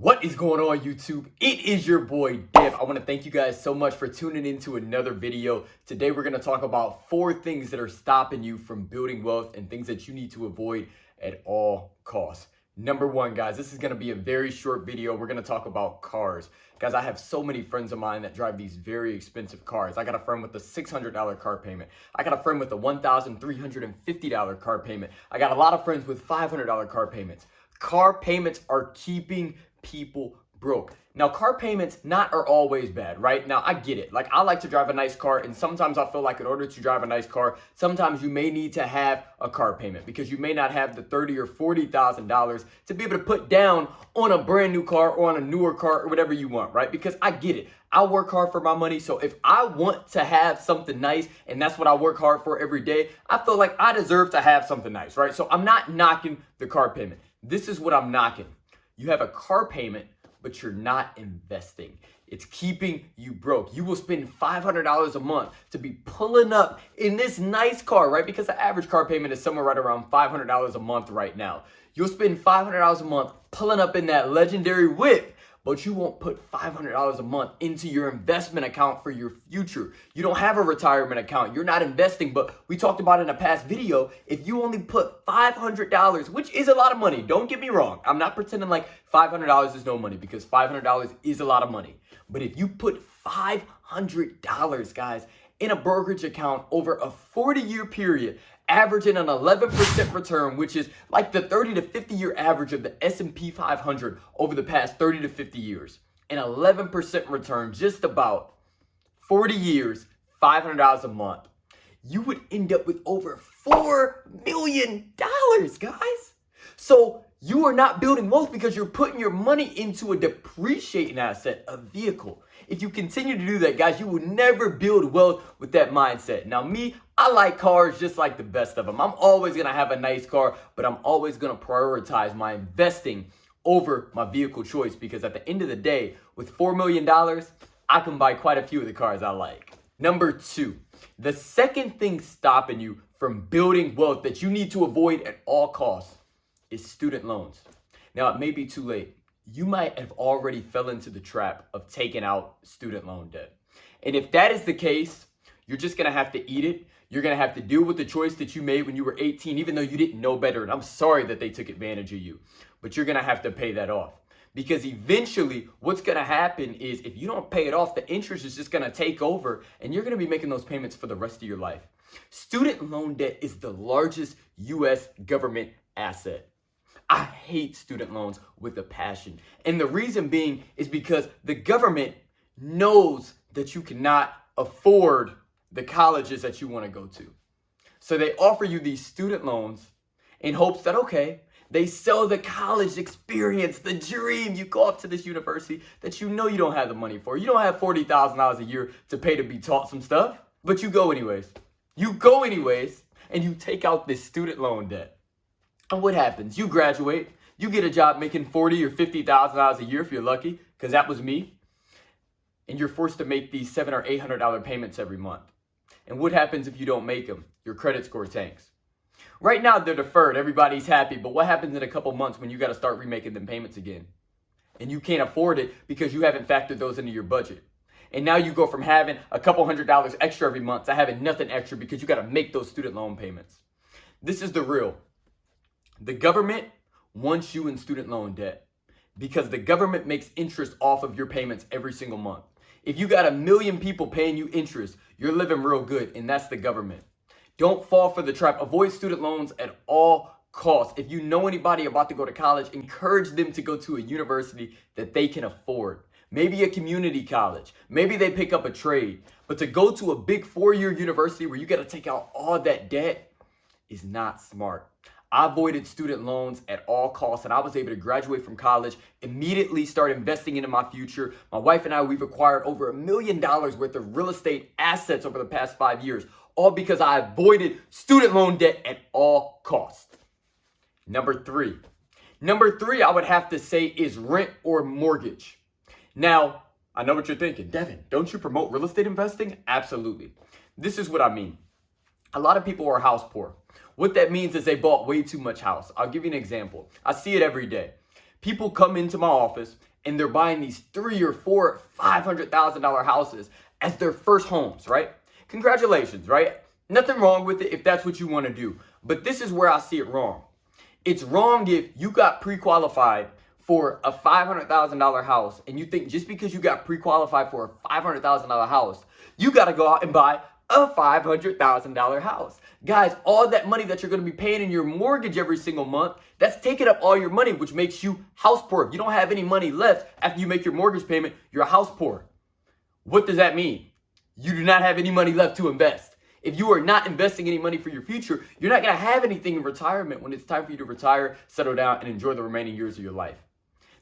What is going on, YouTube? It is your boy Dev. I want to thank you guys so much for tuning into another video. Today we're going to talk about 4 things that are stopping you from building wealth and things that you need to avoid at all costs. Number 1, guys, this is going to be a very short video. We're going to talk about cars. Guys, I have so many friends of mine that drive these very expensive cars. I got a friend with a $600 car payment. I got a friend with a $1,350 car payment. I got a lot of friends with $500 car payments. Car payments are keeping people broke. Now, car payments are always bad, right? Now, I get it. Like, I like to drive a nice car, and sometimes I feel like in order to drive a nice car, sometimes you may need to have a car payment because you may not have the $30,000 or $40,000 to be able to put down on a brand new car or on a newer car or whatever you want, right? Because I get it. I work hard for my money, so if I want to have something nice, and that's what I work hard for every day, I feel like I deserve to have something nice, right? So I'm not knocking the car payment. This is what I'm knocking. You have a car payment, but you're not investing. It's keeping you broke. You will spend $500 a month to be pulling up in this nice car, right? Because the average car payment is somewhere right around $500 a month right now. You'll spend $500 a month pulling up in that legendary whip, but you won't put $500 a month into your investment account for your future. You don't have a retirement account. You're not investing, but we talked about in a past video, if you only put $500, which is a lot of money, don't get me wrong. I'm not pretending like $500 is no money because $500 is a lot of money. But if you put $500, guys, in a brokerage account over a 40-year period, averaging an 11% return, which is like the 30 to 50 year average of the S&P 500 over the past 30 to 50 years. An 11% return, just about 40 years, $500 a month. You would end up with over $4 million, guys. So you are not building wealth because you're putting your money into a depreciating asset, a vehicle. If you continue to do that, guys, you will never build wealth with that mindset. Now, me, I like cars just like the best of them. I'm always going to have a nice car, but I'm always going to prioritize my investing over my vehicle choice because at the end of the day, with $4 million, I can buy quite a few of the cars I like. Number 2, the second thing stopping you from building wealth that you need to avoid at all costs is student loans. Now, it may be too late. You might have already fell into the trap of taking out student loan debt. And if that is the case, you're just going to have to eat it. You're going to have to deal with the choice that you made when you were 18, even though you didn't know better. And I'm sorry that they took advantage of you, but you're going to have to pay that off. Because eventually what's going to happen is if you don't pay it off, the interest is just going to take over and you're going to be making those payments for the rest of your life. Student loan debt is the largest U.S. government asset. I hate student loans with a passion. And the reason being is because the government knows that you cannot afford the colleges that you want to go to. So they offer you these student loans in hopes that, okay, they sell the college experience, the dream. You go up to this university that you know you don't have the money for. You don't have $40,000 a year to pay to be taught some stuff, but you go anyways. You go anyways, and you take out this student loan debt. And what happens? You graduate, you get a job making $40,000 or $50,000 a year if you're lucky, because that was me. And you're forced to make these $700 or $800 payments every month. And what happens if you don't make them? Your credit score tanks. Right now, they're deferred. Everybody's happy. But what happens in a couple months when you got to start remaking them payments again? And you can't afford it because you haven't factored those into your budget. And now you go from having a couple $100 extra every month to having nothing extra because you got to make those student loan payments. This is the real. The government wants you in student loan debt because the government makes interest off of your payments every single month. If you got 1 million people paying you interest, you're living real good, and that's the government. Don't fall for the trap. Avoid student loans at all costs. If you know anybody about to go to college, encourage them to go to a university that they can afford. Maybe a community college. Maybe they pick up a trade. But to go to a big 4-year university where you got to take out all that debt is not smart. I avoided student loans at all costs, and I was able to graduate from college, immediately start investing into my future. My wife and I, we've acquired over $1 million worth of real estate assets over the past 5 years, all because I avoided student loan debt at all costs. Number 3, I would have to say is rent or mortgage. Now, I know what you're thinking. Devin, don't you promote real estate investing? Absolutely. This is what I mean. A lot of people are house poor. What that means is they bought way too much house. I'll give you an example. I see it every day. People come into my office and they're buying these $300,000 or $400,000 or $500,000 houses as their first homes, right? Congratulations, right? Nothing wrong with it if that's what you want to do. But this is where I see it wrong. It's wrong if you got pre-qualified for a $500,000 house and you think just because you got pre-qualified for a $500,000 house, you got to go out and buy a $500,000 house. Guys, all that money that you're going to be paying in your mortgage every single month, that's taking up all your money, which makes you house poor. If you don't have any money left after you make your mortgage payment, you're house poor. What does that mean? You do not have any money left to invest. If you are not investing any money for your future, you're not going to have anything in retirement when it's time for you to retire, settle down, and enjoy the remaining years of your life.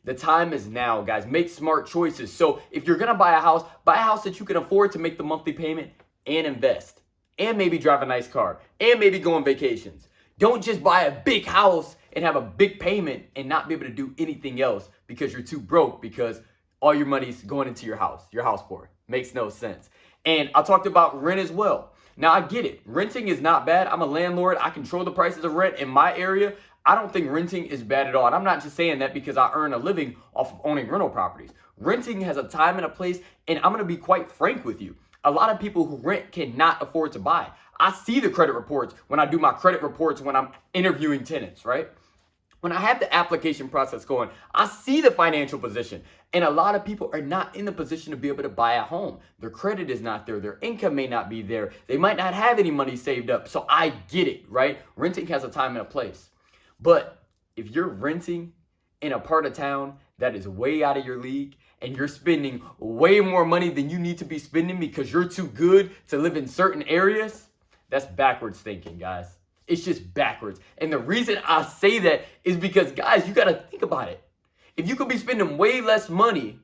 The time is now, guys. Make smart choices. So if you're going to buy a house that you can afford to make the monthly payment and invest. And maybe drive a nice car. And maybe go on vacations. Don't just buy a big house and have a big payment and not be able to do anything else because you're too broke because all your money's going into your house. You're house poor. Makes no sense. And I talked about rent as well. Now, I get it. Renting is not bad. I'm a landlord. I control the prices of rent in my area. I don't think renting is bad at all. And I'm not just saying that because I earn a living off of owning rental properties. Renting has a time and a place, and I'm going to be quite frank with you. A lot of people who rent cannot afford to buy. I see the credit reports when I do my credit reports when I'm interviewing tenants, right? When I have the application process going, I see the financial position. And a lot of people are not in the position to be able to buy a home. Their credit is not there. Their income may not be there. They might not have any money saved up. So I get it, right? Renting has a time and a place. But if you're renting in a part of town that is way out of your league and you're spending way more money than you need to be spending because you're too good to live in certain areas, that's backwards thinking, guys. It's just backwards. And the reason I say that is because, guys, you got to think about it. If you could be spending way less money,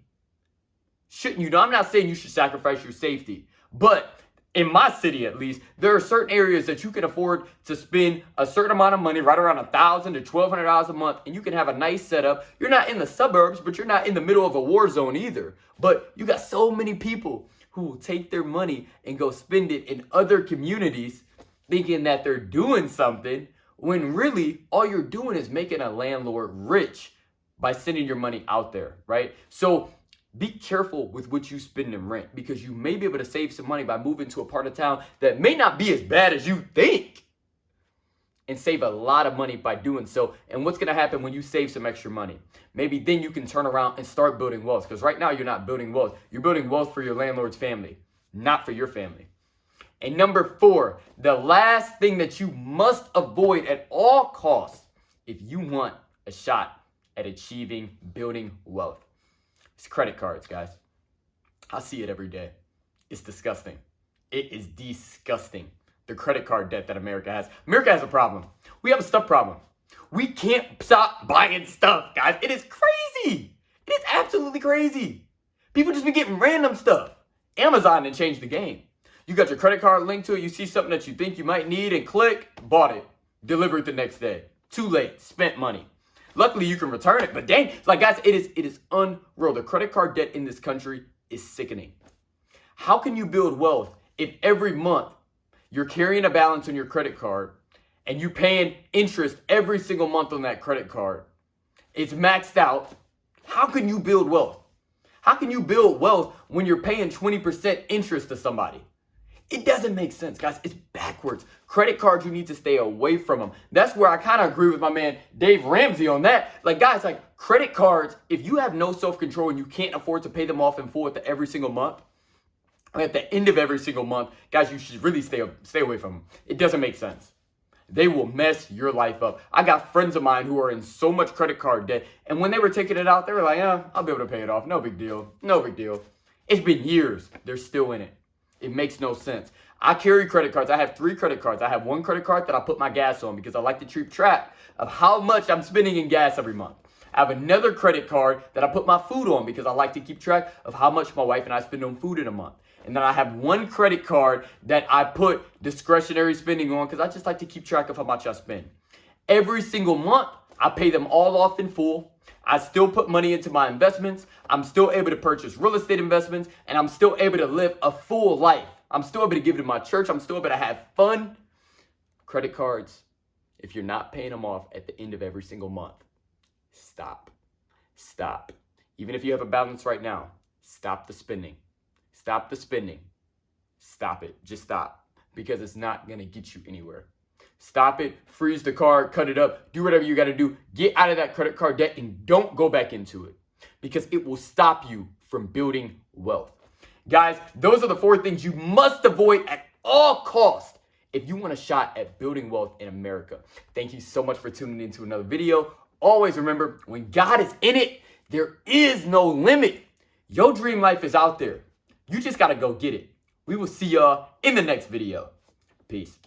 shouldn't you? Now, I'm not saying you should sacrifice your safety, but in my city, at least, there are certain areas that you can afford to spend a certain amount of money, right around $1,000 to $1,200 a month, and you can have a nice setup. You're not in the suburbs, but you're not in the middle of a war zone either. But you got so many people who will take their money and go spend it in other communities thinking that they're doing something when really all you're doing is making a landlord rich by sending your money out there, right? So be careful with what you spend in rent because you may be able to save some money by moving to a part of town that may not be as bad as you think and save a lot of money by doing so. And what's going to happen when you save some extra money? Maybe then you can turn around and start building wealth because right now you're not building wealth. You're building wealth for your landlord's family, not for your family. And number 4, the last thing that you must avoid at all costs if you want a shot at achieving building wealth. It's credit cards, guys. I see it every day. It's disgusting. It is disgusting. The credit card debt that America has. America has a problem. We have a stuff problem. We can't stop buying stuff, guys. It is crazy. It is absolutely crazy. People just be getting random stuff. Amazon didn't change the game. You got your credit card linked to it. You see something that you think you might need and click, bought it. Delivered the next day. Too late. Spent money. Luckily, you can return it. But dang, like guys, it is unreal. The credit card debt in this country is sickening. How can you build wealth if every month you're carrying a balance on your credit card and you're paying interest every single month on that credit card? It's maxed out. How can you build wealth? How can you build wealth when you're paying 20% interest to somebody? It doesn't make sense, guys. It's backwards. Credit cards, you need to stay away from them. That's where I kind of agree with my man Dave Ramsey on that. Like, guys, like credit cards, if you have no self-control and you can't afford to pay them off in full every single month, at the end of every single month, guys, you should really stay away from them. It doesn't make sense. They will mess your life up. I got friends of mine who are in so much credit card debt, and when they were taking it out, they were like, I'll be able to pay it off. No big deal. No big deal. It's been years. They're still in it. It makes no sense. I carry credit cards. I have 3 credit cards. I have one credit card that I put my gas on because I like to keep track of how much I'm spending in gas every month. I have another credit card that I put my food on because I like to keep track of how much my wife and I spend on food in a month. And then I have one credit card that I put discretionary spending on because I just like to keep track of how much I spend. Every single month, I pay them all off in full. I still put money into my investments. I'm still able to purchase real estate investments, and I'm still able to live a full life. I'm still able to give it to my church. I'm still able to have fun. Credit cards, if you're not paying them off at the end of every single month, stop. Stop. Even if you have a balance right now, stop the spending. Stop the spending. Stop it. Just stop. Because it's not going to get you anywhere. Stop it. Freeze the card. Cut it up. Do whatever you got to do. Get out of that credit card debt and don't go back into it. Because it will stop you from building wealth. Guys, those are the 4 things you must avoid at all costs if you want a shot at building wealth in America. Thank you so much for tuning into another video. Always remember, when God is in it, there is no limit. Your dream life is out there. You just got to go get it. We will see y'all in the next video. Peace.